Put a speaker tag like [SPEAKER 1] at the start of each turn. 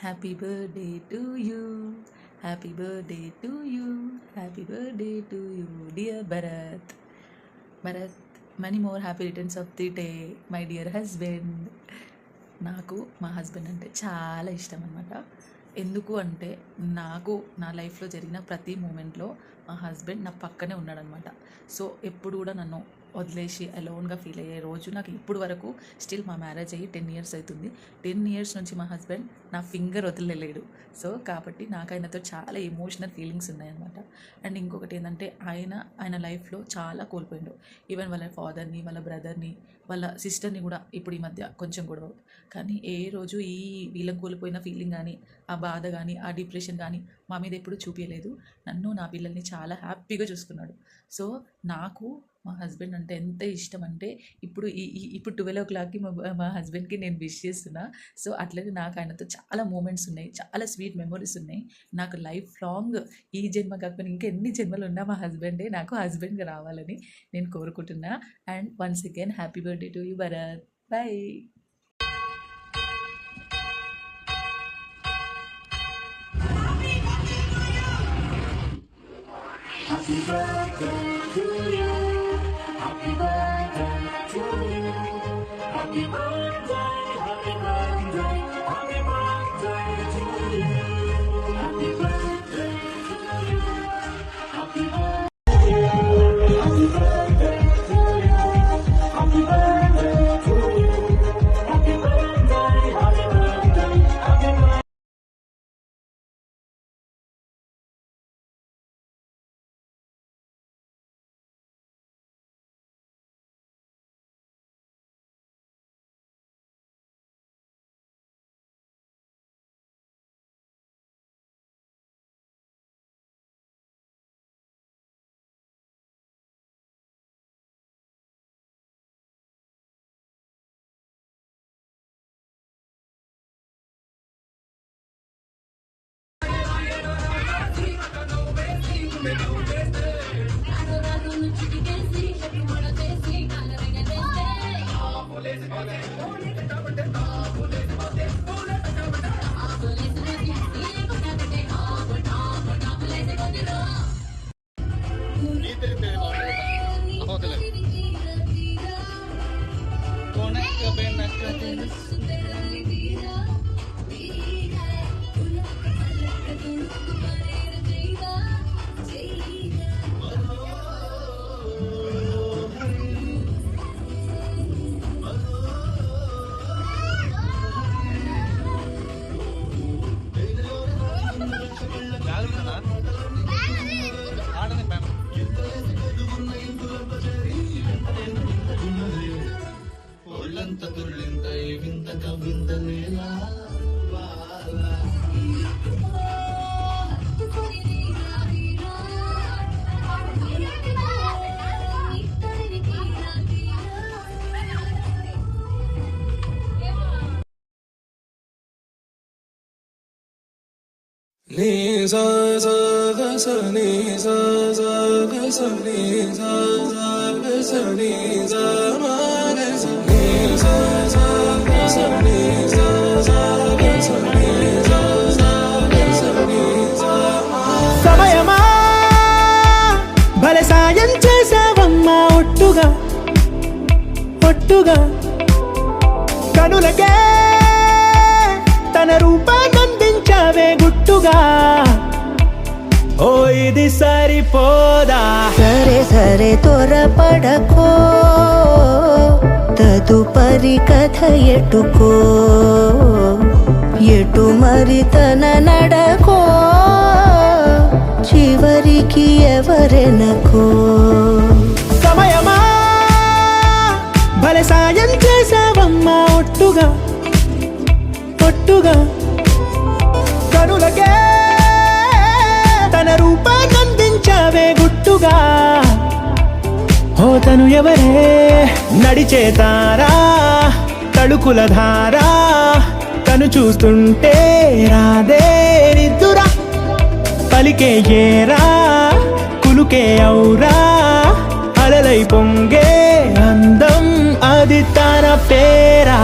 [SPEAKER 1] Happy birthday to you, happy birthday to you, happy birthday to you dear Bharat. Bharat, many more happy returns of the day my dear husband. నాకు మా husband అంటే చాలా ఇష్టం అన్నమాట. ఎందుకు అంటే నాకు నా లైఫ్లో జరిగిన ప్రతి మూమెంట్లో మా హస్బెండ్ నా పక్కనే ఉన్నాడనమాట. సో ఎప్పుడు కూడా నన్ను వదిలేసి అలోన్గా ఫీల్ అయ్యే రోజు నాకు ఇప్పుడు వరకు స్టిల్ మా మ్యారేజ్ అయ్యి 10 years అవుతుంది. 10 years నుంచి మా హస్బెండ్ నా ఫింగర్ వదిలేలేడు. సో కాబట్టి నాకు ఆయనతో చాలా ఎమోషనల్ ఫీలింగ్స్ ఉన్నాయన్నమాట. అండ్ ఇంకొకటి ఏంటంటే ఆయన లైఫ్లో చాలా కోల్పోయిండు. ఈవెన్ వాళ్ళ ఫాదర్ని, వాళ్ళ బ్రదర్ని, వాళ్ళ సిస్టర్ని కూడా ఇప్పుడు ఈ మధ్య కొంచెం గొడవ. కానీ ఏ రోజు ఈ వీళ్ళని కోల్పోయిన ఫీలింగ్ కానీ, ఆ బాధ కానీ, ఆ డిప్రెషన్ కానీ మా మీద ఎప్పుడు చూపించలేదు. నన్ను, నా పిల్లల్ని చాలా హ్యాపీగా చూసుకున్నాడు. సో నాకు మా హస్బెండ్ అంటే ఎంత ఇష్టం అంటే ఇప్పుడు 12 o'clockకి మా హస్బెండ్కి నేను విష్ చేస్తున్నా. సో అట్లనే నాకు ఆయనతో చాలా మూమెంట్స్ ఉన్నాయి, చాలా స్వీట్ మెమొరీస్ ఉన్నాయి. నాకు లైఫ్ లాంగ్ ఈ జన్మ కాకపోయినా ఇంకా ఎన్ని జన్మలు ఉన్నా మా హస్బెండే నాకు హస్బెండ్గా రావాలని నేను కోరుకుంటున్నా. And once again happy birthday to you Bharat. Bye.
[SPEAKER 2] Happy birthday to you. Happy birthday to you. Happy birthday, happy birthday, happy birthday to you. Happy birthday to you. Happy birthday, happy birthday to you. Happy birthday to you. Happy birthday, happy birthday, happy birthday.
[SPEAKER 3] Ni sa sa ga sa ni sa sa ga sa ni sa sa ga sa ni sa ma ga sa ni sa sa ga sa ni sa sa ga sa ni sa sa ga sa ni sa ma.
[SPEAKER 4] సమయమా భలే సాయం చేసావమ్మా ఒట్టుగా ఒట్టుగా కనులకే తన రూపాన్నందించావే గుట్టుగా. ఓ ఇది సరిపోదా,
[SPEAKER 5] సరే సరే త్వరపడకో, తదుపరి కథ ఎటుకో, ఎటు మరి తన నడకో, చివరికి ఎవరెనకో.
[SPEAKER 4] సమయమా భలే సాయం చేసావమ్మా ఒట్టుగా ఒట్టుగా కనులకే తన రూపాన్నందించావే గుట్టుగా. ఓ తను ఎవరే, నడిచే తారా, తళుకుల ధారా, తను చూస్తుంటే రాదే నిద్దురా, పలికే ఏరా, కులుకే ఔరా, అలలై పొంగే అందం అది తన పేరా.